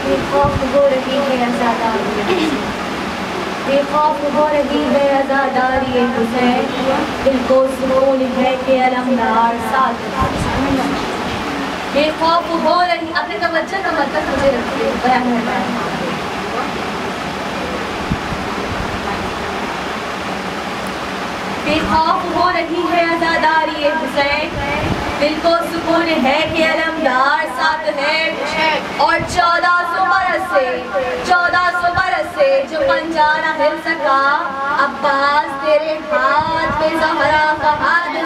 बेखौफ हो रही है आज़ादारी, बेखौफ हो रही है आज़ादारी हुसैन, दिल को सुकून है कि अलमदार साथ। बेखौफ हो रही, अपने तवज्जो का मतलब मुझे रखिए, बयान करना है। बेखौफ हो रही है आज़ादारी हुसैन, दिल को सुकून है कि अलमदार साथ है। और 1400 बरस से जो पंजा न हिल सका, अब्बास तेरे हाथ में ज़हरा का हाथ है।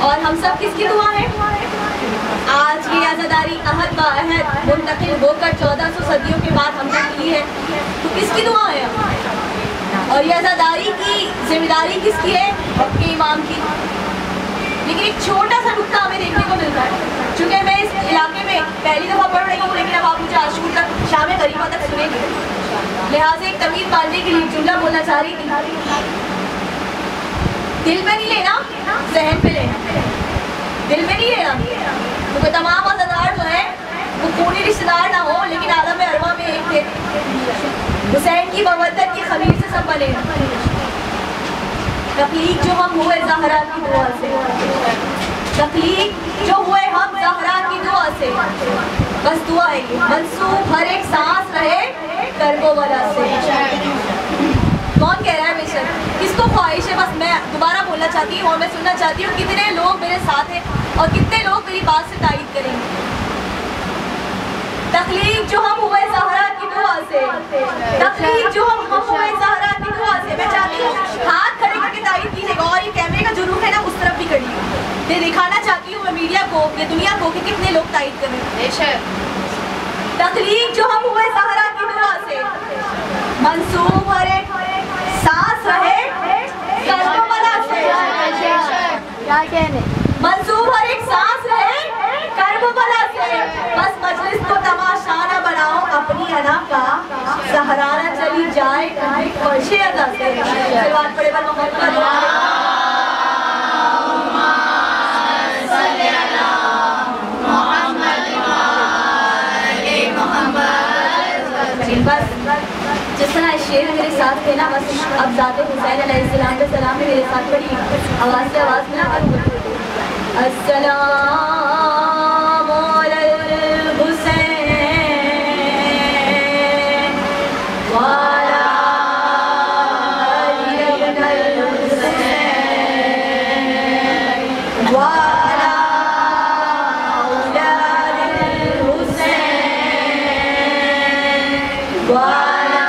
और हम सब किसकी दुआ है? आज ये आज़ादारी अहद ब अहद मुंतकिल होकर 1400 सदियों के बाद हमने की है, तो किसकी दुआ है? और ये आज़ादारी की जिम्मेदारी किसकी है? आपके इमाम की। लेकिन एक छोटा सा नुक्ता हमें देखने को मिलता है, चूँकि मैं इस इलाके में पहली दफ़ा पढ़ रही हूँ, लेकिन अब आप मुझे आशूर तक, शाम करीबा तक सुनेंगे, लिहाजा एक तमीज़ बांधने के लिए जुमला बोलना चाह रही थी। दिल में नहीं लेना, जहन पे लेना। दिल में नहीं लेना, क्योंकि तमाम आज़ादार जो है वो खूनी रिश्तेदार ना हो, लेकिन आलम अरवा में एक थे। हुसैन की मवद्दत की खमीर से सब बने। तख्लीक जो हम हुए ज़हरा की दुआ से, तख्लीक जो हुए हम ज़हरा की दुआ से, बस दुआ है ये, मंसूब हर एक सांस रहे कर्बो वला से। कौन कह रहा है बेशक, किसको ख्वाहिश है? बस मैं दोबारा बोलना चाहती हूँ और मैं सुनना चाहती हूँ कितने लोग मेरे साथ हैं और कितने लोग मेरी बात से तायीद करेंगे। तख्लीक जो हम हुए ज़हरा की दुआ से, तख्लीक जो हम हुए ज़हरा की दुआ से। मैं चाहती हूँ हाथ खड़े करके तायीद कीजिएगा, और ये कैमरे का जुनून है ना, उस तरफ भी करिए। ये दिखाना चाहती हूँ मैं मीडिया को, ये दुनिया को, कि कितने लोग तायीद कर रहे हैं। तख्लीक जो हम हुए ज़हरा की दुआ से, मंसूब हर एक सांस रहे कर्बला से। क्या कहने? मंसूब हर एक सांस रहे कर्बला से। बस मजलिस को तमाशा न बनाओ अपनी अना का, सहराना चली जाए फर्शे अदा से। शुरुआत पड़े पर मोहम्मद बस जिस तरह शेर मेरे साथ थे ना, बस अब ज़ाते हुसैन अलैहिस्सलाम के सलाम में मेरे साथ बड़ी आवाज़ से आवाज़ मिला करूँ। अस्सलामु अलैल हुसैन वाला इब्नुल हुसैन वाला औलादुल हुसैन वाला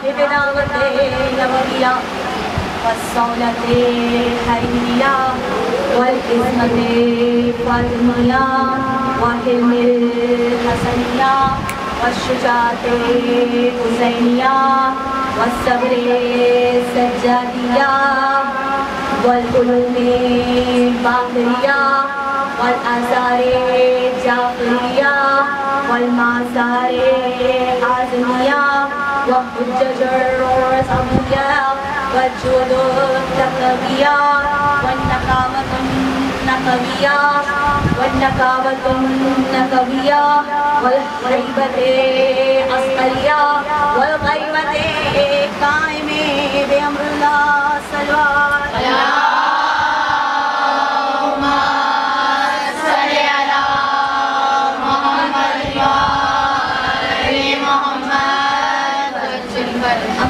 साहिब दावते नबविया वस्सौलते हरिया वल इस्मते फातिमिया वहिल्मिल हसनिया वशुजाते हुसैनिया वस्सब्रे सज्जादिया वल उलूमे बाकरिया वल आसारे जाफरिया वल मासारे आज़मिया वहुज्जजुर समिया वजुदुल तकविया वन्नकावतुन नकविया वन्नकावतुन नकविया वल गैबते अस्करिया वल गैबते काइमे बिअम्रिल्लाह सल्लल्लाहु अल्लाह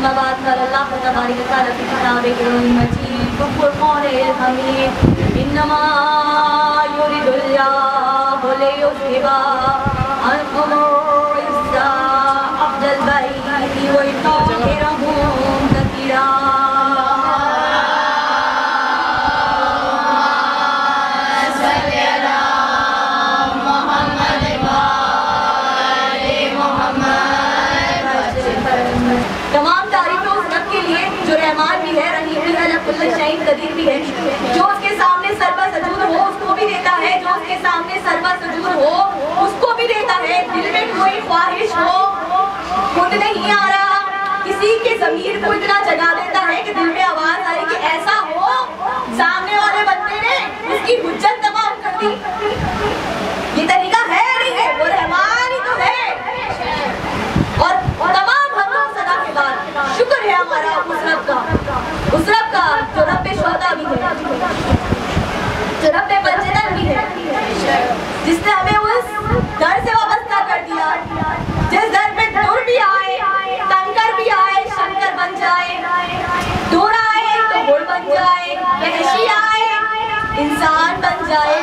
तबारक व तआला की किताबिल मजीद व फुरक़ानिल हमीद इन्नमा युरिदुल्लाहु लियुज़हिबा अन्कुम रिज्सा अहलल बैति व युतहिरहुम तत्हीरा। रहमान भी है, रहीम भी है, कुल्ल शैइन कदीर भी है। जो उसके सामने सर्वा सजूद हो उसको भी देता है, जो उसके सामने सर्वा सजूद हो उसको भी देता है। दिल में कोई ख्वाहिश हो, खुद नहीं आ रहा, किसी के ज़मीर को इतना जगा देता है कि दिल में आवाज आई कि ऐसा हो, सामने वाले बंदे ने उसकी हुज्जत तमाम कर दी। ये तरीका है नहीं है, वो रहमान ही तो है। और तमाम हमदों सदा के बाद शुक्र है हमारा उस रब का जो रब्बे शोहदा भी है, जो रब्बे बंजनन भी है, जिसने हमें उस दर से वाबस्ता कर दिया जिस दर पे दूर भी आए, तंकर भी आए, शंकर बन जाए, दूर आए तो गुड़ बन जाए, वहशी आए इंसान बन जाए,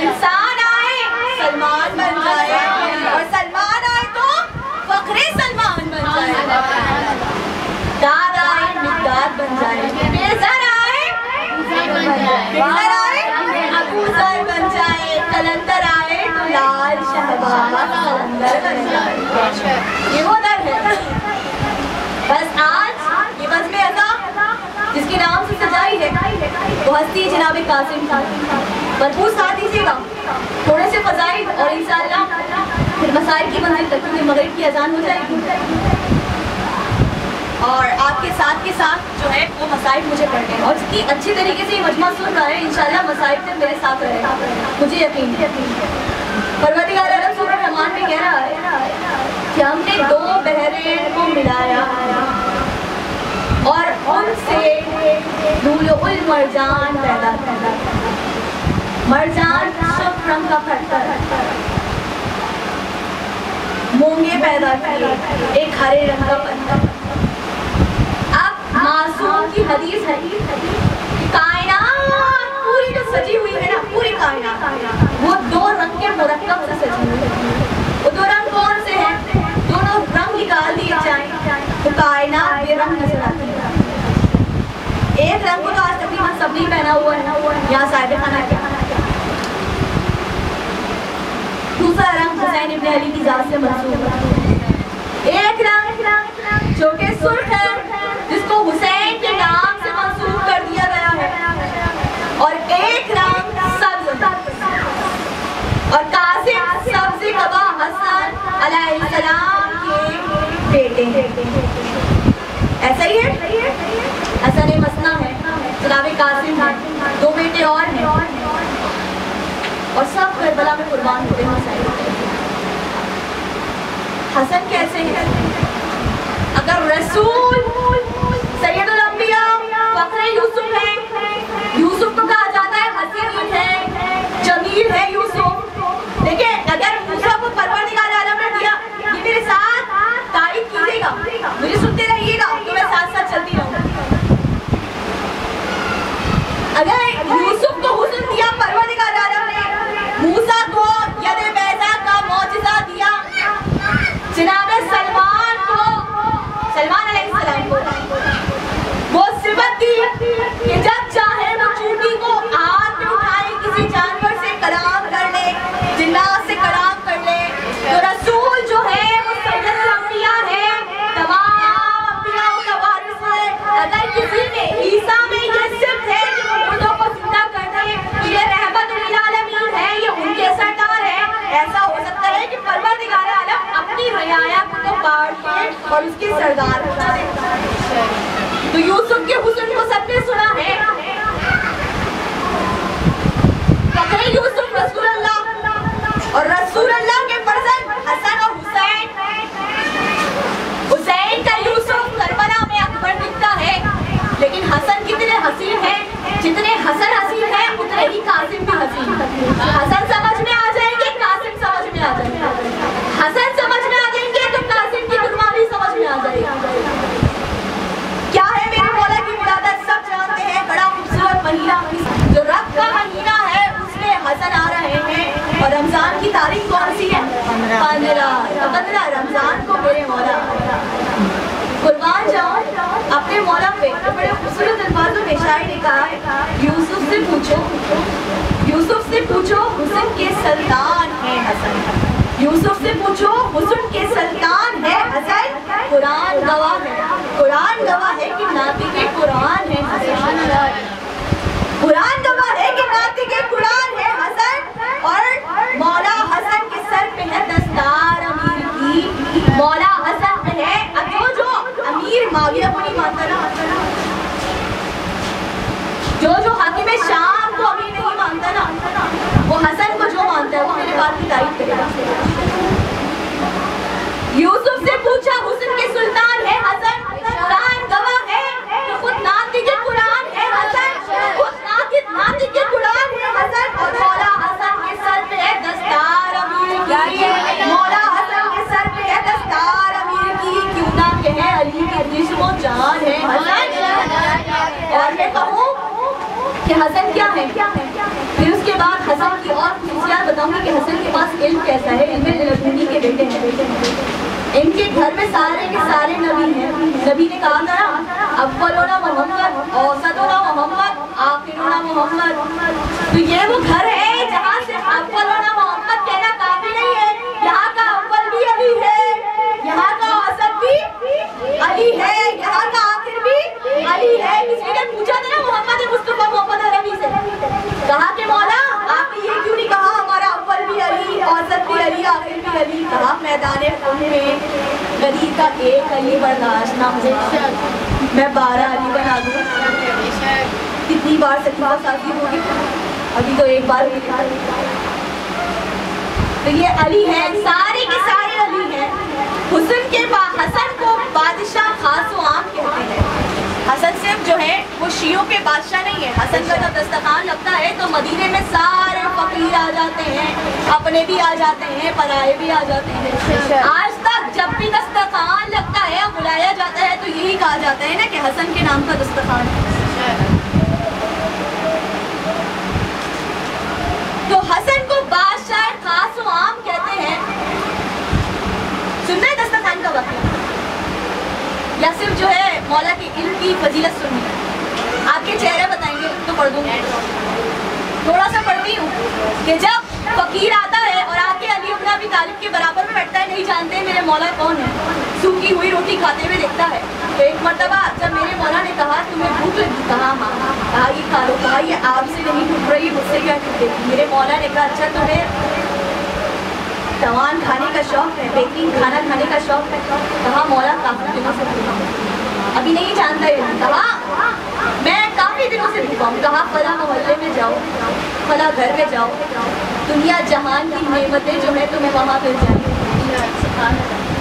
इंसान आए सलमान बन जाए, और सलमान आए तो फखरे सलमान बन जाए, दाद आए मिक़दाद बन जाए, बेज़र आए बेज़र आए अबूज़र बन जाए, कलंदर आए तो लाल शहबाज कलंदर बन जाए। ये वो दर है। बस आज ये बज़्म अज़ा जिसके नाम से सजाई है वो हस्ती जनाब कासिम था। भरपूर साथ दीजिएगा, थोड़े से फ़ज़ाइल और इंशाअल्लाह फिर मसाइल की मंजिल तक, क्योंकि मगरिब की अजान हो जाएगी और आपके साथ के साथ जो है वो मसाइल मुझे पढ़ने हैं। और जितनी अच्छी तरीके से ये मजमा सुन रहा है इंशाअल्लाह मसाइल से मेरे साथ रहेगा, मुझे यकीन है। परवरदिगार आलम सूरह रहमान में कह रहा है कि हमने दो बहरे को मिलाया और उनसे लूलुल मरजान पैदा किया। मरजान शुभ रंग का पत्थर, मूंगे पैदा किए, एक हरे रंग का पत्थर। मासूम की हदीस है कि कायनात पूरी जो सजी हुई है ना, पूरी कायनात वो दो रंग के मुरक्कब से सजी हुई है। वो दो रंग कौन से हैं? दोनों रंग निकाल दिए जाएं तो कायनात बेरंग नजर आती है। एक रंग को तो आज तकरीबन सबने पहना हुआ है यहाँ साहिब खाना के। दूसरा रंग हुसैन इब्न अली की जात से मंसूब है। एक रंग जो कि सुर्ख है जिसको हुसैन के नाम से मंसूब कर दिया गया है, और एक रंग सब्ज, और कासिम सब्ज़ कबा हसन अलैहिस्सलाम के बेटे हैं। ऐसा ही है, हसन मसना है, जनाब कासिम है, दो बेटे और हैं और सब करबला में कुर्बान हुए हैं। हसन कैसे है? अगर रसूल सैयदुल अंबिया फखरे यूसुफ है, यूसुफ को कहा जाता है हसीन है, जमील है यूसुफ। देखिए अगर मूसा को परवरदिगार आलम ने दिया ये मेरे साथ तारीफ कीजिएगा, मुझे सुनते रहिएगा तो मैं साथ साथ चलती रहूंगी। अगर यूसुफ को हुस्न दिया परवरदिगार आलम ने, मूसा को यदे बैज़ा का मौजिज़ा दिया, जनाब सलमान को, सलमान अलैहिस्सलाम को वो सिबत दी कि जब चाहे वो चूंटी को हाथ में उठाए किसी जानवर से कलाम कर ले, जिन्नात से कलाम कर ले। तो रसूल जो है वो सैयदुल अंबिया है, तमाम अंबियाओं का वारिस है। अगर किसी ने ईसा में ये सिर्फ है कि वो मुर्दों को जिंदा कर दे, तो ये रहमतुल लिल आलमीन है, ये उनके सरदार है। ऐसा हो सकता है कि परवरदिगार आलम अपनी रियाया को तो बांट के और उसके सरदार बना देता है। तो यूसुफ के हुस्न को सबने सुना है। फखरे यूसुफ रसूल अल्लाह और रसूल अल्लाह के फर्जंद हसन और हुसैन। हुसैन का यूसुफ करबला में अकबर दिखता है, लेकिन हसन कितने हसीन हैं, जितने हसन हसीन हैं उतने ही कासिम भी हसीन। हसन समझ में आ जाएंगे, कासिम समझ में आ जाएंगे। हसन समझ में आ जाएंगे तो कासिम की कुर्बानी समझ में आ जाएगी। क्या है मेरे मौला की विलादत सब जानते हैं। बड़ा खूबसूरत महीना, जो रब का महीना है उसमें हसन आ रहे हैं। और रमजान की तारीख कौन सी है? 15 रमजान को मेरे मौला कुर्बान जाओ अपने मौला पे। तो बड़े खूबसूरत अल्फाजों में शायर ने कहा, यूसुफ से पूछो, यूसुफ से पूछो हुस्न के सुल्तान है हसन। यूसुफ से पूछो हुस्न के सुल्तान है हसन। कुरान गवाह है, कुरान गवाह है कि नातिके कुरान है हसन। कुरान गवाह है कि नातिके कुरान है हसन। और मौला हसन के सर पे है दस्तार अमीर की। मौला हसन पे है, अब जो अमीर माविया को नहीं मानता ना, जो हाकिम शाम को अमीर नहीं मानता ना, वो हसन को जो मानता है वो मेरे बात की तारीफ करेगा। यूसुफ से पूछा हुस्न के सुल्तान है हसन। कुरान गवाह है कि खुद नातिके कुरान है हसन, खुद नातिके कुरान है हसन। और मौला हसन के सर पे है दस्तार अमीर की। मौला हसन के सर पे है दस्तार अमीर की। क्यों ना कहे अली की जिस्म जान है हसन। और मैं कहूँ कि हसन क्या है, फिर उसके बाद हसन की और खुशियात बताऊंगी कि हसन के पास इल्म कैसा है। इल्म लदुनी के बेटे हैं, इनके घर में सारे के सारे नबी हैं। नबी ने कहा था ना, अव्वलुना मोहम्मद, औसतुना मोहम्मद, आखिरुना मोहम्मद। तो ये वो घर है जहाँ से अव्वलुना मोहम्मद कहना काफी नहीं है। यहाँ का अव्वल भी अली है, यहाँ का औसत भी अली है, यहाँ का आखिर भी अली है। किसी ने पूछा था ना मोहम्मद मुस्तफा मोहम्मद अरबी से, कहा कि मौला आपने ये क्यों नहीं कहा हमारा अव्वल भी अली, औसत भी अली, आखिर भी अली। कहा मैदाने में गली का एक अली बर्दाश्त ना हो, मैं 12 अली बना दूँ। कितनी बार सकीफा साथी होगी, अभी तो एक बार। तो ये अली है, सारे के सारे अली हैं। हुस्न के हसन को बादशाह खास व आम कहते हैं। हसन सिर्फ जो है वो शियों के बादशाह नहीं है। हसन का जब दस्तरखान लगता है तो मदीने में सारे फकीर आ जाते हैं, अपने भी आ जाते हैं, पराए भी आ जाते हैं। आज तक जब भी दस्तरखान लगता है बुलाया जाता है तो यही कहा जाता है ना कि हसन के नाम का दस्तरखान। तो हसन को बादशाह खास व आम कहते हैं। सुनना है दस्तरखान का वक्त या सिर्फ जो है मौला की इल्म की फजीलत सुननी? आपके चेहरे बताएंगे तो पढ़ दूंगी, थोड़ा सा पढ़ती हूँ कि जब फकीर आता है और आके अली इब्न अबी तालिब के बराबर में बैठता है, नहीं जानते मेरे मौला कौन है, सूखी हुई रोटी खाते हुए देखता है। तो एक मर्तबा जब मेरे मौला ने कहा तुम्हें भूख लगी, कहा हाँ, कहा ये खा लो, कहा ये आपसे नहीं टूट रही, मुझसे क्या टूटेगी। मेरे मौला ने कहा अच्छा तुम्हें तवान खाने का शौक है, बेहतरीन खाना खाने का शौक है? कहा मौला काफी दिनों से भूखा हूँ। अभी नहीं जानता है? कहा मैं काफी दिनों से भूखा हूँ। कहा फला मोहल्ले में जाओ, फला घर में जाओ, दुनिया जहान की नेमतें जो है तुम्हें वहाँ मिल जाएंगी।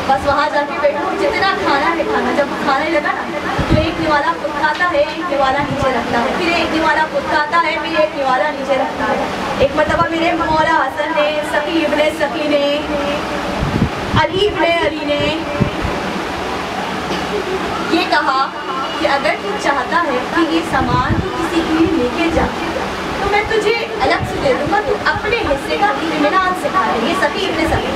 बस वहाँ जाके बैठो, जितना खाना है खाना। जब खाने लगा ना तो एक निवाला खुद खाता है, एक निवाला नीचे रखता है, फिर एक निवाला खुद खाता है, फिर एक निवाला नीचे रखता है। एक मरतबा मेरे मौला हसन ने, सकी इब्ने सकी ने, अली इब्ने अली ने ये कहा कि अगर तू चाहता है कि ये सामान तू किसी के लिए लेके जा तो मैं तुझे अलग से दे दूंगा, तू अपने हिस्से का इत्मीनान से खा ले। ये सकी इब्ने सकी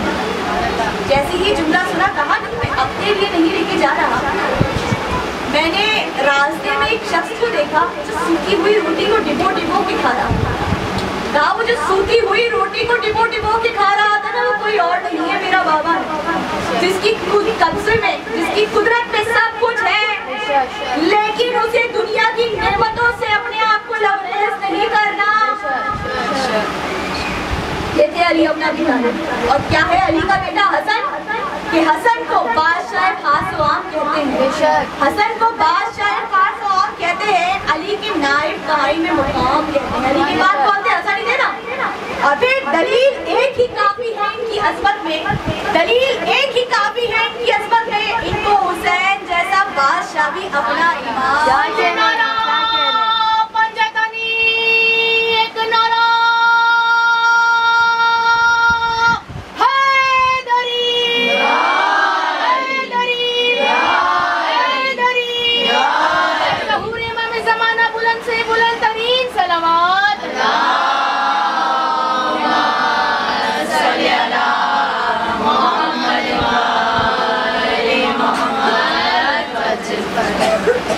जैसे ही जुमला सुना, कहा मैं अपने लिए नहीं लेके जा रहा, एक शख्स को देखा जो सूखी हुई रोटी को डिबो डिबो के खा रहा था। कहा वो जो सूखी हुई रोटी को डिबो डिबो के खा रहा था ना, वो कोई और नहीं है, मेरा बाबा है, जिसकी कब्ज़े में, जिसकी कुदरत में सब कुछ है, लेकिन उसे दुनिया की नेमतों से अपने आप को लबरेज नहीं करना। ये थे अली अपना दिखाने। और क्या है अली का बेटा हसन, कि हसन को बादशाह खास आम कहते हैं, हसन को बादशाह खास आम कहते हैं, अली के नाइब कहाई में मुकाम कहते हैं। अली के बाद कौन थे? हसन ही थे ना। और फिर दलील एक ही काफी है इनकी अजमत में, दलील एक ही काफी है इनकी अजमत में, इनको हुसैन जैसा बादशाह भी अपना इमाम।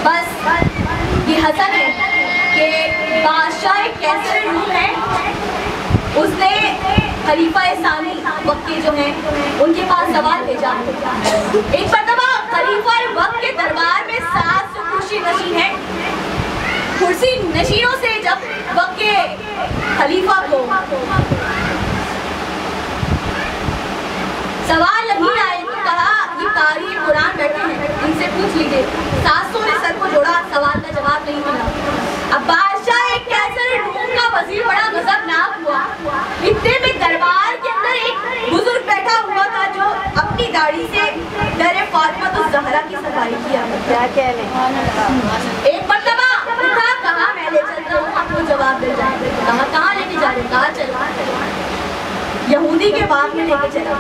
बस ये हसन है कि बादशाह कैसर रूम है, उसने खलीफा सानी वक्त के जो हैं उनके पास सवाल भेजा। एक मरतबा खलीफा वक्त के दरबार में 700 कुर्सी नशीन है। कुर्सी नशीनों से जब वक्त के खलीफा को सवाल नहीं आए तो कहा ये कारी कुरान बैठे हैं, इनसे पूछ लीजिए। 700 ने सर को जोड़ा, सवाल का जवाब नहीं मिला। अब बादशाह कैसर रूम का वजीर बड़ा गजबनाक हुआ। इतने में दरबार के अंदर एक बुजुर्ग बैठा हुआ था जो अपनी दाढ़ी से दरे फातिमा तो ज़हरा की सफाई किया। क्या कहने, एक मरतबा उठा, कहा मैं ले चलता हूँ, आपको जवाब दे जाएंगे। कहा कहाँ लेके जा रहे? कहा चल यहूदी के बाग में लेके चला।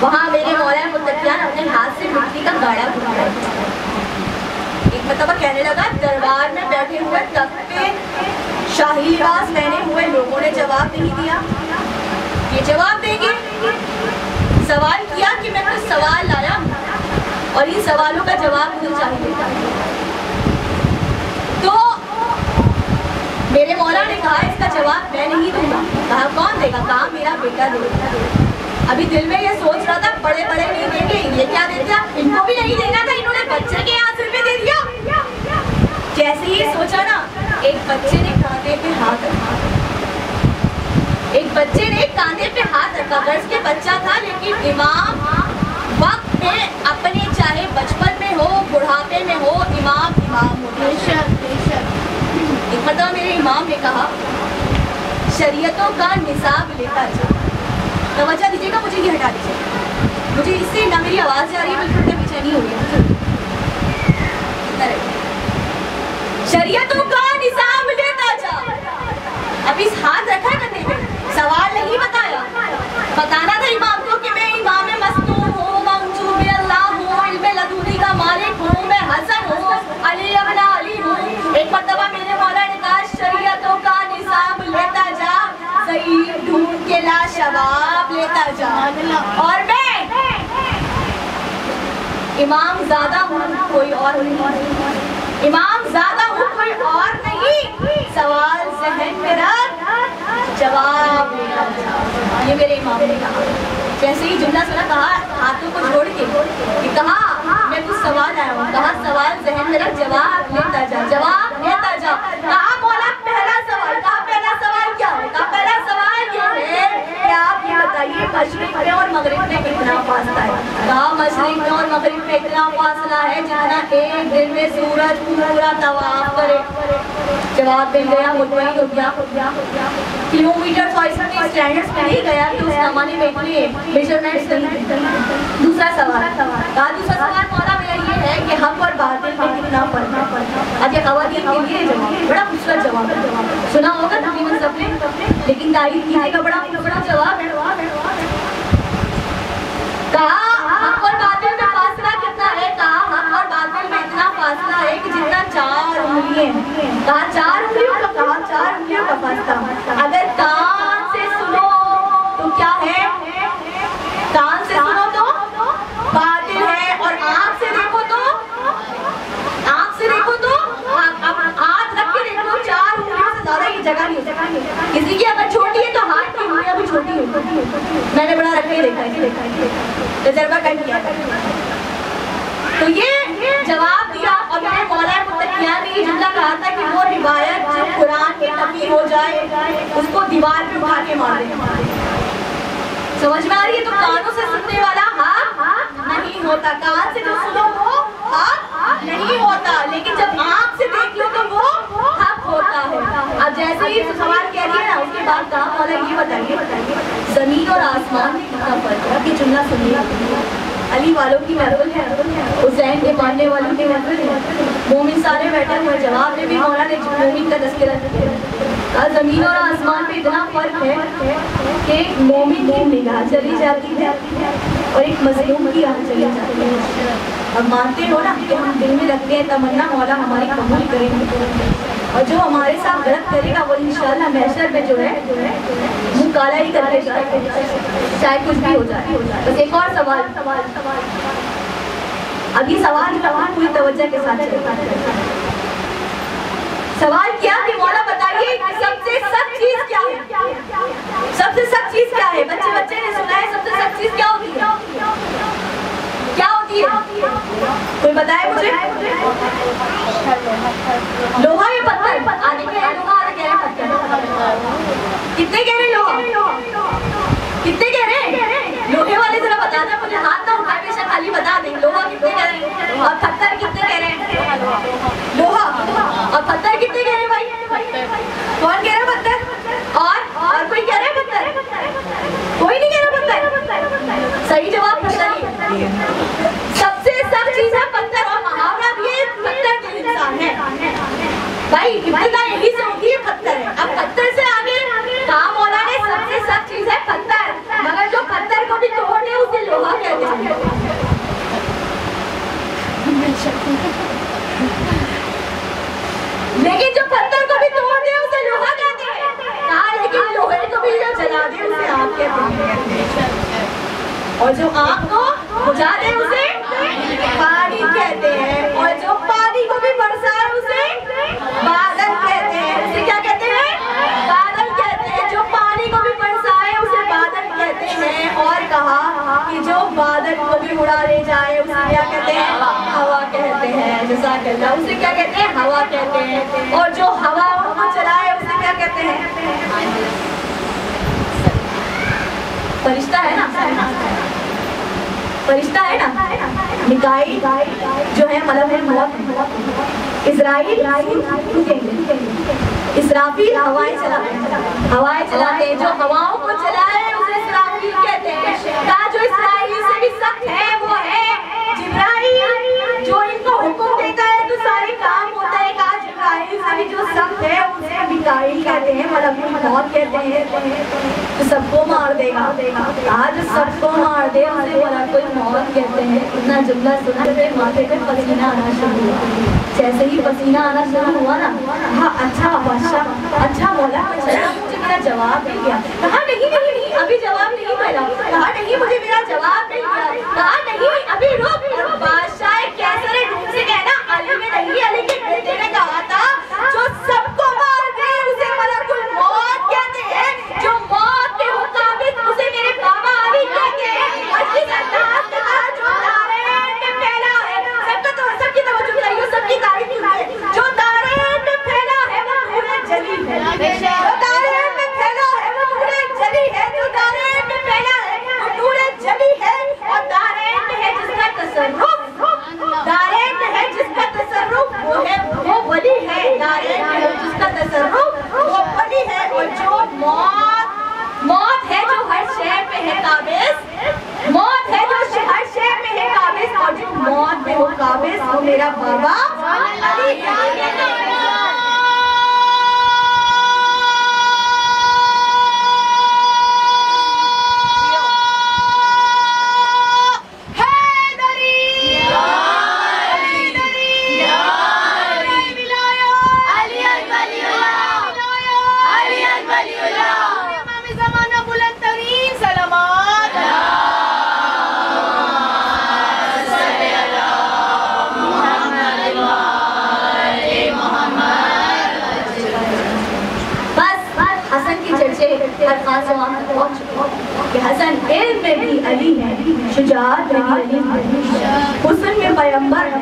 वहाँ मेरे मौला मुत्तकियान अपने हाथ से मिट्टी का गाड़ा घुमाया। एक मरतबा कहने लगा, दरबार में बैठे हुए तख्त पे शाही लिबास पहने हुए लोगों ने जवाब नहीं दिया, ये जवाब देंगे। सवाल किया कि मैं कुछ सवाल लाया और इन सवालों का जवाब मुझे चाहिए। तो मेरे मौला ने कहा इसका जवाब मैं नहीं दूंगा। कहा कौन देगा? कहा मेरा बेटा देगा। अभी दिल में ये सोच रहा था बड़े बड़े नहीं देंगे, ये क्या देता, इनको भी नहीं देना था, इन्होंने बच्चे के आंसू में दे दिया। जैसे ही सोचा ना, एक बच्चे ने कांधे पे हाथ रखा, एक बच्चे ने कांधे पे हाथ रखा। गर्ज के बच्चा था, लेकिन इमाम वक्त में अपने चाहे बचपन में हो बुढ़ापे में हो, इमाम इमाम होता है। एक मतलब मेरे इमाम ने कहा, शरीयतों का निसाब लेता जा। तवज्जो दीजिएगा, मुझे ये हटा दीजिए, मुझे इससे ना मेरी आवाज़ जा रही है, बिल्कुल बेचैनी हो गई। शरीयतों का निसाब लेता जा। अब इस हाथ रखा कंधे पे, सवाल नहीं बताया, बताना था इमाम को कि मैं इमाम मस्तूर हूँ, मंसूब अल्लाह हूँ, इल्म लदूनी का मालिक हूँ, मैं हसन हूँ, अली अबना अली हूँ। एक मरतबा मेरे मौला ने कहा, शरीयतों का निसाब लेता जा, सही ढूंढ के लाशवाब लेता जा। और मैं इमाम ज़्यादा हूँ, कोई और नहीं, इमाम ज़्यादा हूँ, कोई और नहीं। सवाल ज़हन में रख, जवाब लेता जा। ये मेरे इमाम ने कहा। जैसे ही जुमला सुना, कहा हाथों को जोड़ के, कहा मैं कुछ सवाल आया हूँ। कहा सवाल ज़हन में रख, जवाब लेता जा, जवाब लेता जा। कहा मौला पहला सवाल। कहा पहला सवाल क्या है? कहा पहला सवाल ये है कि आप ये बताइए मशरिक में और मगरिब में कितना फासला है? कहा मशरिक में और मगरिब में इतना फासला है जितना एक दिन में सूरज पूरा तवाफ करे। जवाब मिल गया, मुतमईन हो गया। किलोमीटर और इसमें स्टैंडर्ड्स में नहीं गया कि उस जमाने में इतने मेजरमेंट्स नहीं थे। दूसरा सवाल, कहा दूसरा सवाल मौला मेरा ये है कि हक और बातिल में कितना फर्क है? आज ये ख़वातीन के लिए जवाब बड़ा खूबसूरत जवाब है, सुना होगा तकरीबन सबने, लेकिन तारीफ कीजिएगा, बड़ा खूबसूरत जवाब है। कहा हक और बातिल में फासला कितना है? कहा हक और बातिल में इतना फासला है कि जितना 4 उंगलियां हैं। कहा 4 उंगलियों का? कहा 4 उंगलियों का फासला। अगर कान से सुनो तो क्या है? कान से सुनो तो बातिल है, और आँख से देखो तो, आँख से देखो तो हक किसी की अगर छोटी है तो हाथ की उंगलियां भी छोटी होती, मैंने बड़ा रख के देखा है, तजर्बा कर लिया। तो ये जवाब दिया और मैंने मौला मुत्तकियान ने ये जुमला कहा था कि वो रिवायत जो कुरान की नफी हो जाए उसको दीवार पे उठा के मार दे। समझ में आ रही है? तो कानों से सुनने वाला हाँ नहीं होता, कान से जो सुनो वो हाँ नहीं होता, लेकिन जब आँख से देख लो तो वो हक होता है। अब जैसे ही सवाल कह रही है ना, उसके बाद कहा मौला ये बताइए जमीन और आसमान में कितना फर्क है? ये जुमला सुनिए। अली वालों की महफिल है, हुसैन के मानने वालों की महफिल है, मोमिन सारे बैठे हुए। जवाब में भी मौला ने मोमिन का तज़किरा किया। जमीन और आसमान में इतना फर्क है कि एक मोमिन की निगाह चली जाती है और एक मजलूम की आँख चली जाती है। अब मानते हो ना कि हम दिल में रखते हैं तमन्ना मौला हमारी कबूल करेंगे, और जो हमारे साथ गलत करेगा वो इंशाल्लाह महशर में जो है मुँह काला ही करके चाहे कुछ भी हो जाए। बस एक और सवाल, अब ये सवाल पूरी तवज्जो के साथ चलेगा। सवाल क्या कि मौला बताइए सबसे सख्त चीज क्या है? सबसे सख्त चीज क्या है? बच्चे ने सुना है सबसे सख्त चीज क्या होती है? क्या होती है? कोई बताए मुझे? लोहा या पत्थर? आगे कह रहे लोहा, आगे कह रहे पत्थर। कितने कह रहे लोहा? कितने कह रहे? लोहे वाले जरा बता दें मुझे, हाथ ना उठाए, बेशक खाली बता दें। लोहा कितने कह रहे हैं और पत्थर कितने कह रहे हैं? लोहा और पत्थर कितने कह रहे हैं भाई? कौन कह रहा है पत्थर? और कोई कह रहा है पत्थर? कोई नहीं कह रहा पत्थर। सही जवाब पत्थर ही। सबसे सख्त चीज है पत्थर, और मुहावरा भी है पत्थर दिल इंसान है भाई, इब्तिदा यही से होती है पत्थर है। अब पत्थर से आगे कहा मौला ने सबसे सख्त चीज है पत्थर, मगर जो पत्थर को भी तोड़ दे उसे लोहा कहते हैं। लेकिन जो पत्थर को भी तोड़ दे उसे लोहा कहते हैं। कहा लेकिन लोहे को भी जो जला दे उसे आग कहते हैं, और जो आग को बुझा दे उसे पानी कहते हैं, और जो पानी को भी बरसाए उसे बादल कहते हैं। उसे क्या कहते हैं? बादल कहते हैं। जो पानी को भी बरसाए उसे बादल कहते हैं। और कहा कि जो बादल को भी उड़ा ले जाए उसे क्या कहते हैं? हवा कहते हैं। जज़ाकल्लाह। उसे क्या कहते हैं? हवा कहते हैं। और जो हवा को चलाए उसे क्या कहते हैं? फरिश्ता है ना, फरिश्ता है ना। मिकाईल जो है मलकुल मौत, इज़राइल इसराफील हवाएं चलाते हैं। जो हवाओं को चलाए उसे इसराफील कहते हैं। कहा जो इसराइल से भी सख्त है वो है जिब्राइल, जो इनको हुक्म देता है तो सारे काम होता है। कहा जिब्राइल से भी जो सख्त है उसे मिकाईल कहते हैं, मलकुल मौत कहते हैं, जो सबको मार देगा। कहा जो सबको मार दे उसे मलकुल मौत कहते हैं। इतना जुमला सुना के माथे पे पसीना आना शुरू हुआ। जैसे ही पसीना आना शुरू हुआ ना, हाँ अच्छा बादशाह, अच्छा मौला, मुझे मेरा जवाब मिल गया। कहा नहीं अभी जवाब नहीं मिला। कहा नहीं मुझे मेरा जवाब मिल गया। कहा नहीं अभी रुक। बादशाह कैसर रूप से कहना अली में नहीं, अली के बेटे ने कहा था जो सबको मार दे उसे मलकुल मौत कहते हैं, जो मौत के मुताबिक उसे मेरे बाबा अली कहते हैं। और जिस अंदाज के साथ जो दारैन में फैला है, सबकी तवज्जो चाहिए, सबकी तारीफ कीजिए। जो दारैन में फैला है वो पूरे जली है, जो दारैन में फैला है वो पूरे जली है, जो दारैन में फैला है वो पूरे जली है। और दारैन में है जिसका तसर्रुफ वो वली है। दारैन में है जिसका तसर्रुफ वो वली है। और जो मौत है जो हर शय पे है काबिज, मौत है जो हर शय पे है काबिज, और जो मौत में हो काबिज वो मेरा बाबा अली है। Muhammad अल्फाज जवाब तक पहुंच चुके कि हसन इल्म में भी अली है, शुजाअत में भी अली है, हुस्न में पैगंबर है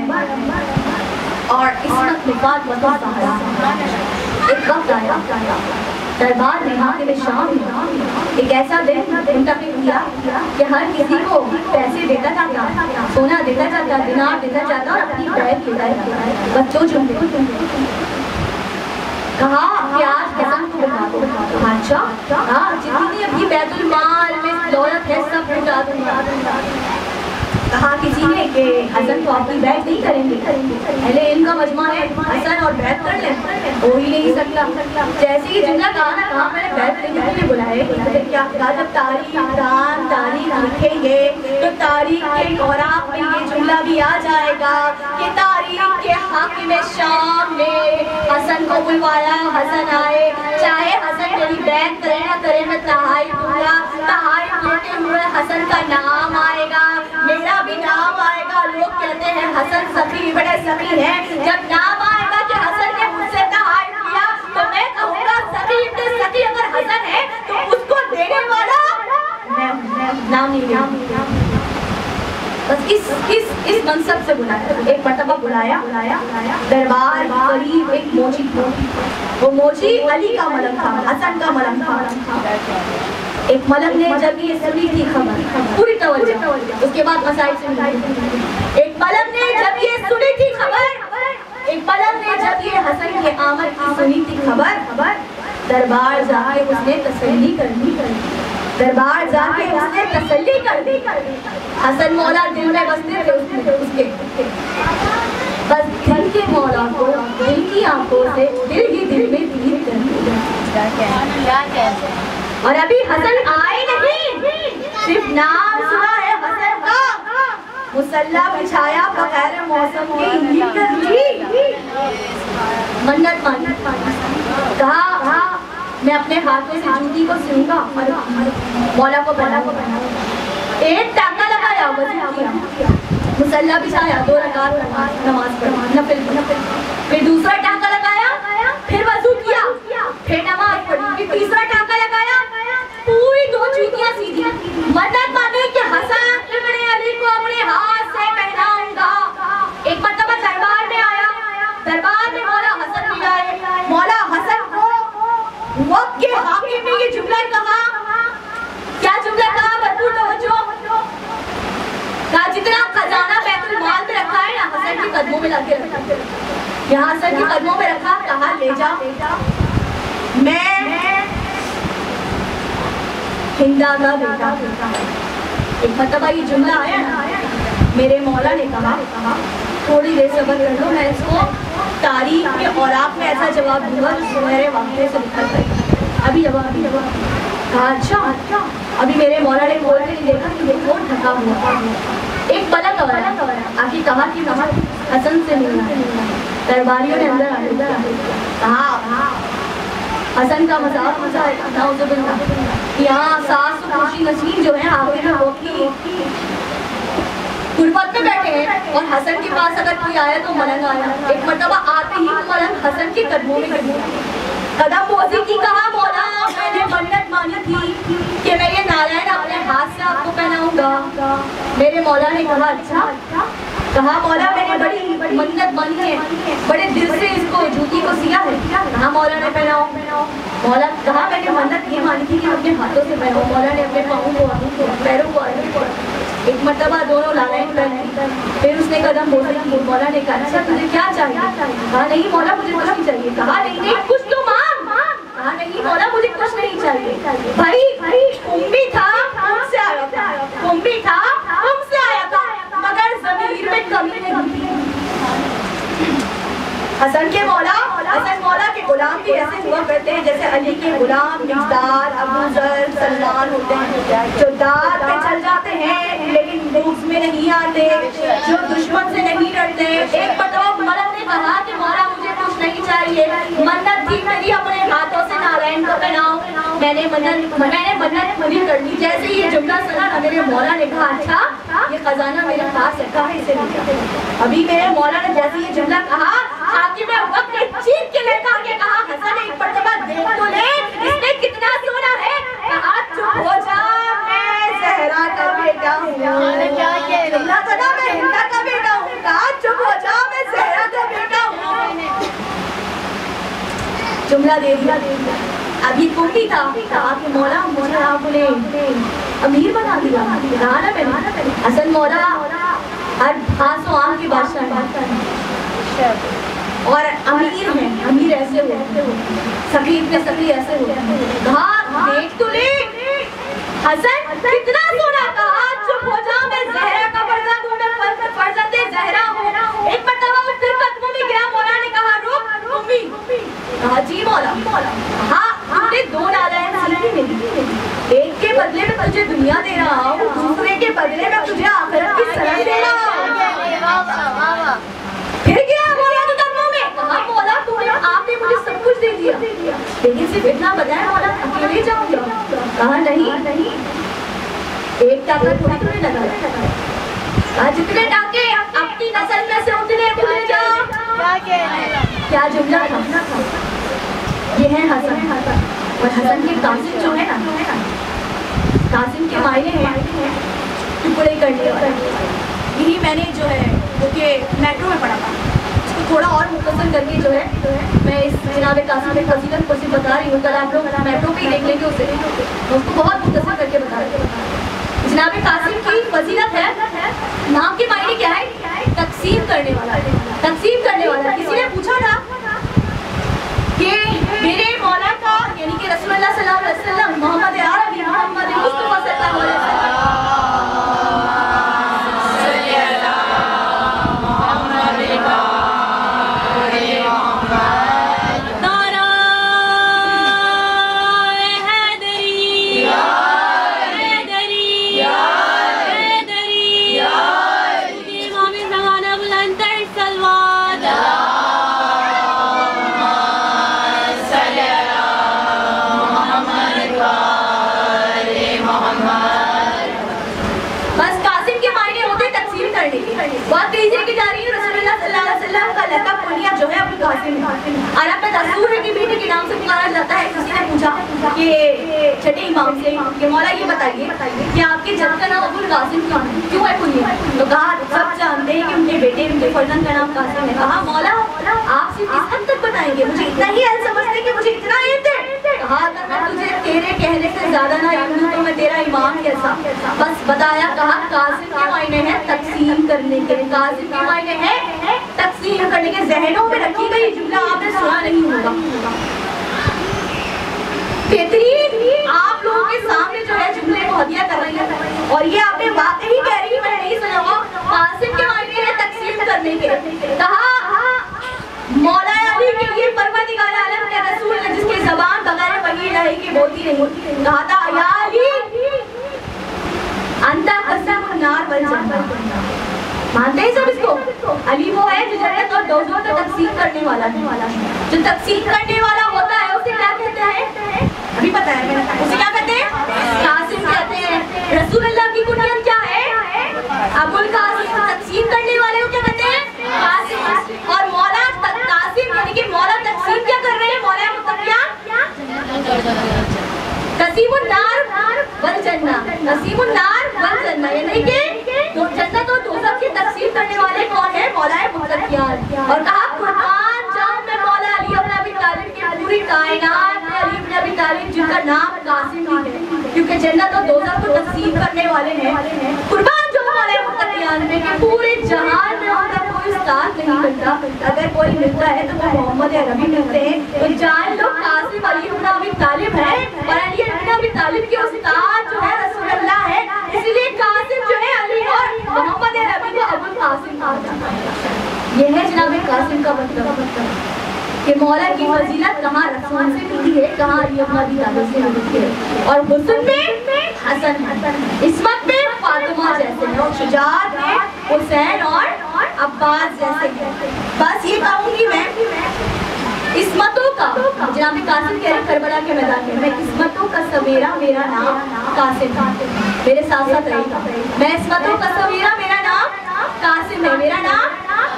और इस्मत में फातिमा ज़हरा। एक वक्त आया दरबार में हाकिम शाम ने एक ऐसा दिन मुंतखब किया कि हर किसी को पैसे देता जाता, सोना देता जाता, दिनार देता जाता और अपनी बैठ लेता जाता। बच्चों जो कहा कि आज हसन को बुला दो। अच्छा हाँ, जितनी अपनी बैतुल माल में दौलत है सब बुला दूंगा। कहा किसी ने कि हसन को आपकी बैत नहीं करेंगे, पहले इनका मजमा है, हसन और बैत कर लें, हो ही नहीं सकता। जैसे ही जुमला कहा ना, कहा मैंने बैत करने के लिए बुलाए, क्या कहा जब तारीख लिखेंगे तो तारीख के औराक में ये जुमला भी आ जाएगा कि तारीख के हाकिम शाम ने हसन को बुलवाया, हसन आए, चाहे हसन मेरी बैत करे ना करे, मैं तहाई दूंगा, तहाई देते हुए हसन का नाम आएगा, मेरा भी नाम आएगा। लोग कहते हैं हसन सखी बड़े सखी हैं, जब नाम आएगा कि हसन ने मुझसे तहाई किया तो मैं कहूँगा सखी इतने सखी अगर हसन है तो उसको देने वाला नाम नहीं लेगा। बस इस मनसब से बुलाया। एक मर्तबा बुलाया दरबार करीब एक मोची था, वो मोची अली का मलक था, हसन का मलक था। एक मलक ने जब ये सुनी थी खबर, पूरी तवज्जो, उसके बाद मसाइल से एक मलक ने जब ये सुनी थी खबर, एक मलक ने जब ये हसन के आमद की सुनी थी खबर, दरबार जाके उसने तसल्ली कर दी, दरबार जाके उसने तसल्ली कर दी। हसन मौला दिल में बसते थे उसके, बस दिल के मौला को दिल की आंखों से दिल ही दिल में तीर कर दिया। और अभी हसन आए नहीं, सिर्फ नाम सुना है हसन का, मुसल्ला बिछाया बगैर मौसम के मन्नत मानी, कहा मैं अपने हाथों से जूती को सिलूंगा और मौला को पहनाऊंगा। एक टाका लगाया, मुसल्ला बिछाया, 2 रकात नमाज पढ़ी, नफिल, फिर दूसरा टाका लगाया, फिर वजू किया, फिर नमाज पढ़ी, फिर तीसरा टाका लगाया, पूरी 2 जूतियां सीधी, मन्नत मानी कि हसन इब्न अली को अपने हाथ से पहनाऊंगा। एक मर्तबा दरबार में आया, दरबार में मौला हसन भी आए, मौला हसन को वक्त के हाकिम ने ये जुमला कहा, क्या जुमला कहा, भरपूर तवज्जो, कहा जितना खजाना बैतुल माल में रखा है ना, हसन के कदमों में लाके रखा, यहाँ हसन के कदमों में रखा, कहा ले जा, मैं हिंदा का बेटा। एक मर्तबा ये जुमला आया ना, मेरे मौला ने कहा थोड़ी देर सब्र कर लो, मैं इसको तारीख के औराक में ऐसा जवाब दूंगा जो सुनहरे वाक़े से निकल जाएगा। अभी जवाब कहा अच्छा, अभी मेरे मौला ने खोल के देखा कि ये कौन ढका हुआ। एक पलक आया, आके कहा कि हसन से मिलना है। दरबारियों ने अंदर कहा हसन का मजाक यहाँ सास खुशी नसीब जो है आखिर में वो गुरबत में बैठे हैं और हसन के पास अगर कोई आया तो मलंग आया। एक मर्तबा आते ही मलंग हसन के कदमों में कदम बोसी की, कहा मौला मैंने मन्नत मानी थी कि मैं ये नारायण अपने हाथ से आपको पहनाऊंगा। मेरे मौला ने कहा अच्छा, कहा मौला मैंने बड़ी मन्नत मानी है, बड़े दिल से इसको जूती को सिया है, कहा मौला ने पहनाओ। मौला कहा मैंने मन्नत ये मानी थी कि अपने हाथों से पहनाओ। मौला ने अपने पाँव को पैरों को एक मर्तबा दोनों लालाइन पहनाई, फिर उसने कदम बोले की। मौला ने कहा अच्छा तुझे क्या चाहिए? कहा नहीं मौला मुझे कुछ नहीं चाहिए। कहा नहीं कुछ तो मांग। कहा नहीं मौला मुझे कुछ नहीं चाहिए। भाई कुंभी था हमसे आया था, कुंभी था हमसे आया था, मगर ज़मीर में कमी नहीं थी। हसन के मौला, हसन मौला के गुलाम भी ऐसे हुआ करते हैं जैसे अली के गुलाम मिक़दार, अबू ज़र, सलमान होते हैं, जो दाद पे चल जाते हैं लेकिन दुख में नहीं आते, जो दुश्मन से नहीं डरते। एक मर्तबा मलक ने कहा कि मौला मुझे कुछ नहीं चाहिए, मन्नत थी मेरी अपने हाथों से नारायण को पहनाओ। मैंने मन्नत पूरी कर दी। जैसे ये जुमला सुना ना मेरे मौला ने कहा अच्छा ये खजाना मेरे पास है, कहाँ इसे लिया। अभी मेरे मौला ने जैसे ये जुमला कहा, हाकिम वक्त ने चीख के लेकर के कहा हसन एक मर्तबा देख तो ले इसमें कितना सोना है। कहा जुमला दे दिया। अभी कुकी था, कहा कि मौला मुझे आपने अमीर बना दिया। कहा ना मैंने हसन मौला हर आंसू आम की बादशाह है और अमीर है, अमीर ऐसे हो, सफीर पे सफी ऐसे हो। कहा देख तो ले हसन कितना सोना था, चुप हो जा, मैं ज़हरा का फर्जंद हूँ, मैं फर्जंदे ज़हरा हूँ। एक मर्तबा वो फिर कदमों में गिरा, मौला ने कहा रुक उम्मी। कहा जी मौला। हाँ तुमने दो नालायन सीखी मिली, एक के बदले में तुझे दुनिया दे रहा हूँ, दूसरे के बदले में तुझे आखिरत की सनद दे रहा हूँ। फिर गिरा मौला के कदमों में। कहा मौला आपने मुझे सब कुछ दे दिया, लेकिन सिर्फ इतना बताया मौला अकेले जाऊंगा। कहा नहीं एक टाका थोड़ी तुम्हें लगा, जितने टाके अपनी नस्ल में से उतने खुले जाओ। क्या जुमला था। ये है हसन और हसन के कासिम जो है ना, कासिम के मायने हैं टुकड़े करने वाला। यही मैंने जो है वो के मेट्रो में पढ़ा था, इसको थोड़ा और मुख्तसर करके जो है मैं इस जनाब कासिम की फजीलत को सिर्फ बता रही हूँ। कल आप लोग मेट्रो पे ही देख लेंगे उसे, मैं उसको बहुत मुख्तसर करके बता रही हूँ। जनाब कासिम की फजीलत है, नाम के मायने क्या है, तकसीम करने वाला। तकसीम करने वाला। किसी ने पूछा था कि मेरे मौला का यानी कि रसूलुल्लाह सल्लल्लाहु अलैहि वसल्लम मोहम्मद अरबी मोहम्मद मुस्तफा सल्लल्लाहु अलैहि अरब में दस्तूर है कि बेटे के नाम से पुकारा जाता है। किसी ने पूछा कि छठे इमाम से कि मौला ये बताइए कि आपके जद का नाम अबुल कासिम क्यों है कुनिया? तो कहा सब जानते हैं कि उनके बेटे उनके फर्जंद का नाम कासिम है। कहा मौला आप सिर्फ इस हद तक बताएंगे, मुझे इतना ही इल्म समझते कि मुझे इतना इल्म है। कहा अगर मैं तुझे तेरे कहने से ज्यादा ना इल्म दूं तो मैं तेरा इमाम कैसा। बस बताया। कहा कासिम के मायने है तकसीम करने के, कासिम के मायने है तकसीम करने के। जहनों में रखी गई जुमला आपने सुना नहीं होगा। बेहतरीन आप लोगों के सामने जो है जुमले को हदिया कर रही है और ये आपने वाकई कह रही है, मैंने नहीं सुना होगा। कासिम के मायने है तकसीम करने के। कहा मौला अली के लिए परवरदिगार आलम के रसूल ने जिसकी ज़बान बगैर वही इलाही की बोलती नहीं, कहा था या अली अंता क़सीमुन नार वल जन्नह। मानते हैं सब इसको? अली वो है जो जन्नत और दोज़ख को तकसीम करने वाला है। जो तकसीम करने वाला होता है उसे क्या कहते हैं? अभी पता है मैंने, उसे क्या कहते हैं? कासिम कहते हैं। रसूलुल्लाह की कुनियत क्या है? अबुल कासिम। तकसीम करने वाले को क्या कहते हैं? कासिम। और मौला कासिम यानी कि मौला तकसीम क्या कर रहे हैं? मौला मुत्तकिया कसीमुन नार वल जन्नह, कसीमुन नार वल जन्नह यानी कि तो जन्नत और दोज़ख की तकसीम करने वाले कौन है? मौला मुत्तकिया। और कहा कुर्बान जाऊं मैं मौला अली इब्न अबी तालिब के पूरी कायनात में अली इब्न अबी तालिब जिनका नाम कासिम भी है, क्योंकि जन्नत और दोज़ख को तकसीम करने वाले हैं। कुर्बान जाऊं मौला मुत्तकिया में कि पूरे जहान में उनका कोई उस्ताद नहीं मिलता। अगर कोई मिलता है तो वो मोहम्मद अरबी मिलते हैं। तो जान लो कासिम अली इब्न अबी तालिब है और अली इब्न अबी तालिब के उस्ताद जो है रसूलुल्लाह है, इसलिए कासिम जो है अली और मोहम्मद अरबी को अबुल कासिम कहा जाता है। ये है जनाब कासिम का मतलब कि मौला की फजीलत कहाँ रसूल से मिलती है, कहाँ अली इब्न अबी तालिब से मिलती है। और हुस्न में हसन, इस्मत में फातिमा जैसे हैं और शुजाअत में हुसैन और अब्बास जैसे हैं। बस ये कहूँगी मैं इस्मतों का, जनाब कासिम कह रहे करबला के मैदान में, मैं इस्मतों का सवेरा मेरा नाम कासिम, मेरे साथ साथ रहेगा। मैं इस्मतों का सवेरा मेरा नाम कासिम है, मेरा नाम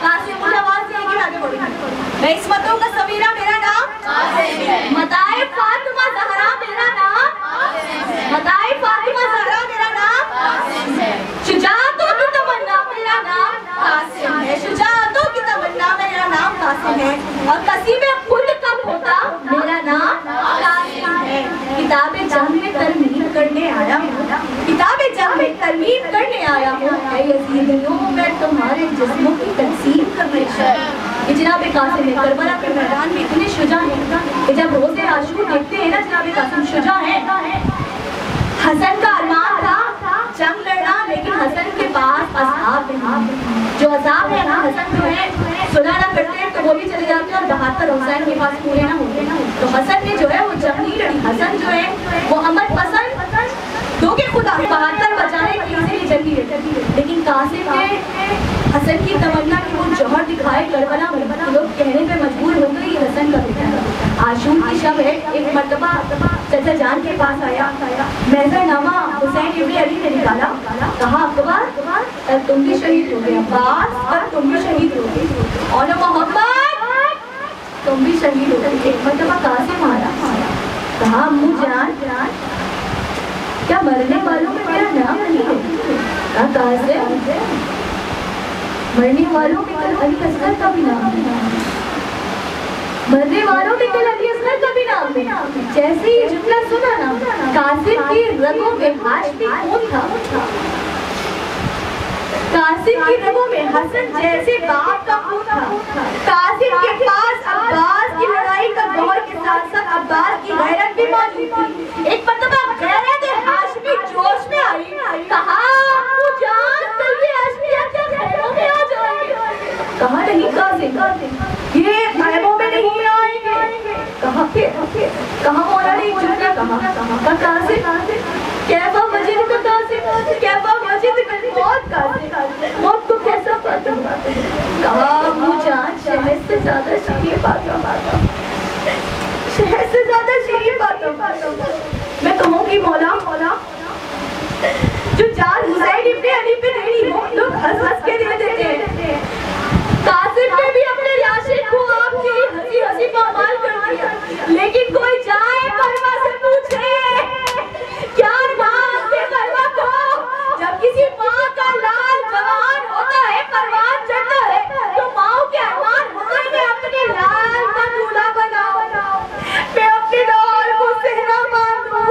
कासिम। मुझे आवाज नहीं आएगी, आगे बढ़ेगी। मैं इस्मतों का सवेरा मेरा नाम कासिम है, मताए फातिमा ज़हरा मेरा नाम कासिम है, मताए फातिमा ज़हरा मेरा नाम कासिम है, शुजाअतों की तमन्ना मेरा नाम कासिम है, शुजाअतों की तमन्ना मेरा नाम कासिम है। और कसीम खुद कब होता मेरा में आया हूँ यज़ीदियों, मैं तुम्हारे जिस्मों की तकसीम करने कि जनाब कासिम करबला के मैदान में इतने शुजा हैं कि जब रोज़े आशूर देखते हैं ना जनाब कासिम शुजा है। हसन का अरमान था जंग लड़ना, लेकिन हसन के पास असहाब नहीं। जो असहाब है ना, हसन जो है सुलह ना करते हैं तो वो भी चले जाते हैं और 72 हुसैन के पास पूरे ना होते। तो हसन ने जो है वो जंग नहीं लड़ी। हसन जो है वो अमर पसंद दो के खुदा 72 बचाने की इसीलिए जंग लड़ी। लेकिन कासिम ने हसन की तमन्ना कि वो जौहर दिखाए करबला में, लोग कहने पे मजबूर हो गए ये हसन का बेटा है। आशूर की शब है, एक मर्तबा चाचा जान के पास आया, महजरनामा हुसैन इब्न अली ने निकाला, कहा अकबर तुम भी शहीद हो गए, अब्बास पर तुम भी शहीद हो गए, और मोहम्मद तुम भी शहीद हो गए। एक मर्तबा कासिम आया, कहा अम्मू जान क्या मरने वालों में मेरा नाम नहीं है? कहा कासिम मरने वालों में कल अली असगर का भी नाम है, मरने वालों में कल अली असगर का भी नाम है। जैसे ही जुमला सुना ना, कासिम की रगों में हाशमी खून था। कासिम की रगों में हसन जैसे बाप का खून था। कासिम के पास अब्बास की लड़ाई का गौर के साथ साथ अब्बास की गैरत भी मौजूद थी। एक मर्तबा गैरत हाशमी जोश में आई, कहा कहा नहीं कासिम, ये गैबों में नहीं आएंगे। कहा कहा मौला ने जुमला कहा कासिम कैफा मजिद का कासिम, कैफा मजिद का मौत कासिम, मौत को कैसा पाता? कहा अम्मू जान शहर से ज्यादा शीरीं पाता, शहर से ज्यादा शीरीं पाता। मैं कहूँगी मौला जो जान हुसैन इब्न अली पे नहीं हो, लोग हंस के दे देते हैं। कासिम ने भी अपने लाशिक को आपकी हंसी हंसी पामाल कर दिया, लेकिन कोई जाए परवा से पूछे क्या नाम से परवा को? जब किसी माँ का लाल जवान होता है, परवान चढ़ता है, तो माँ के अरमान होते हैं अपने लाल का दूल्हा बनाओ, मैं अपने डोर को सेहरा बांधूं,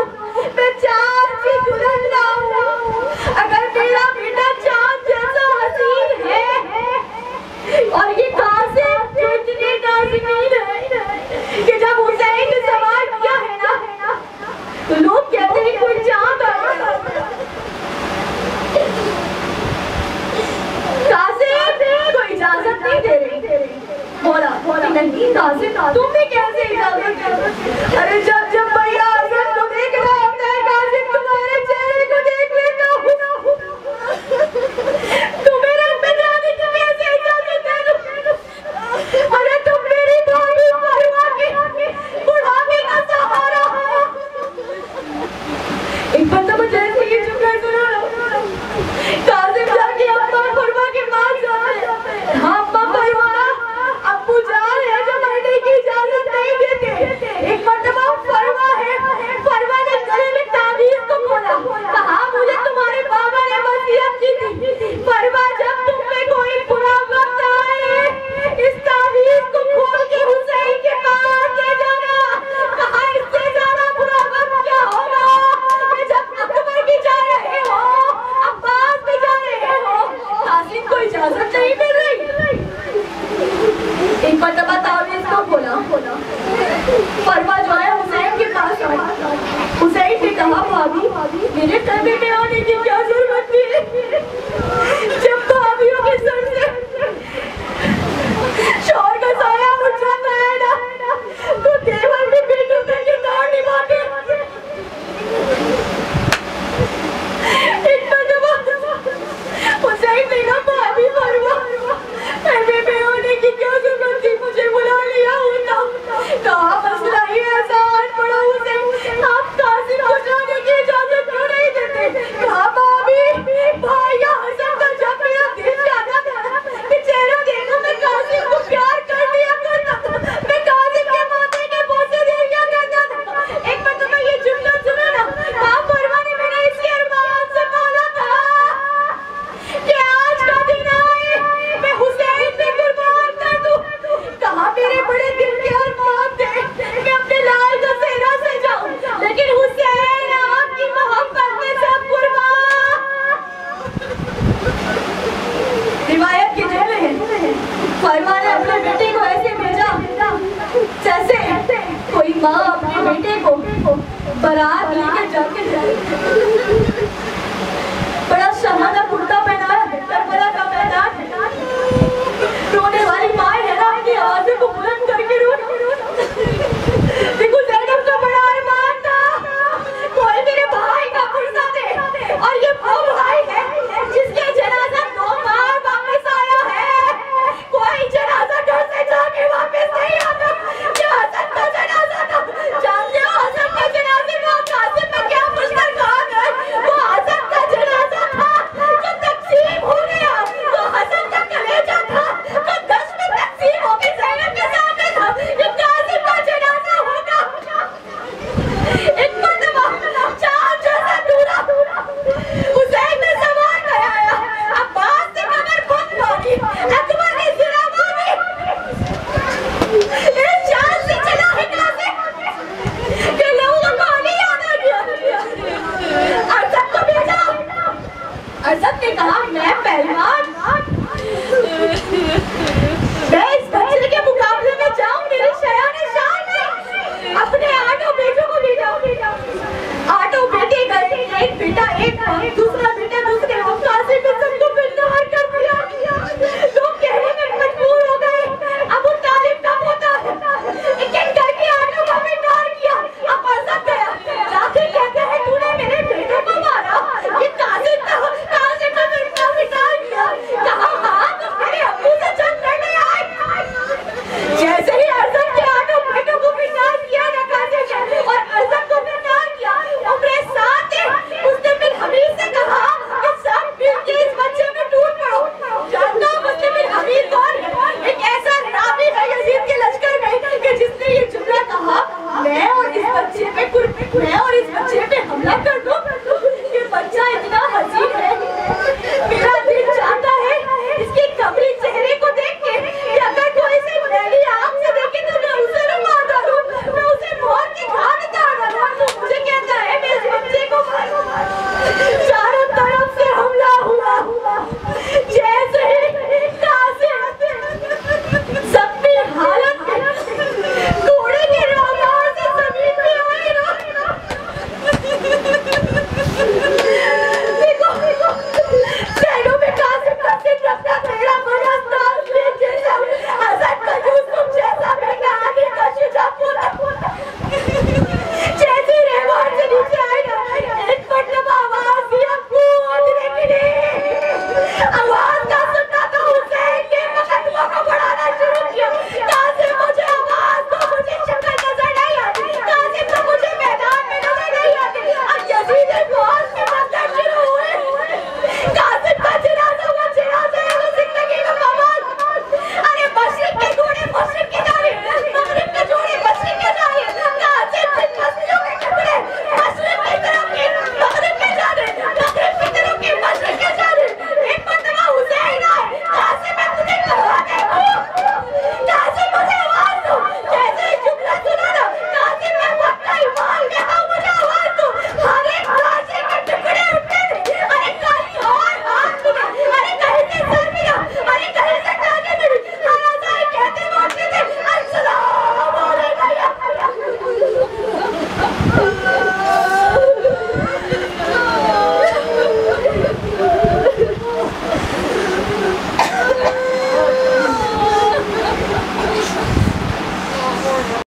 मैं चांद की दुल्हन लाऊं। अगर मेरा बेटा चांद जैसा हसीन है और ये कासिम जो इतने नाज़नीन है कि जब हुसैन ने सवाल किया है ना तो लोग कहते हैं कोई चांद आया। कासिम को इजाजत नहीं दे रही। बोला नहीं कासिम तुम भी कैसे इजाजत दे? अरे जब भैया आजम को देख रहा होता है कासिम तुम्हारे चेहरे को देख लेता हूँ, तुम्हें रंग में जाने की कैसे इजाजत दे दूँ? अरे तुम मेरी भाभी परवा के बुढ़ापे का सहारा हो। एक बंदा जैसे ये जुमला सुना कासिम जाके अम्मा परवा के पास जाते हैं, हाँ अम्मा परवा अब्बू जान है जो मरने की इजाजत नहीं देते। एक मर्तबा परवा है, परवा ने गले में ताबीज को खोला, कहा मुझे तुम्हारे बाबा ने वसीयत की थी, परवा जब तुम पे कोई बुरा वक्त आए इस ताबीज को खोल के हुसैन के पास ले जाना। कहा इससे ज्यादा बुरा वक्त क्या होगा कि जब अकबर भी जा रहे हो, अब्बास भी जा रहे हो, कासिम को इजाजत नहीं मिल रही। एक मर्तबा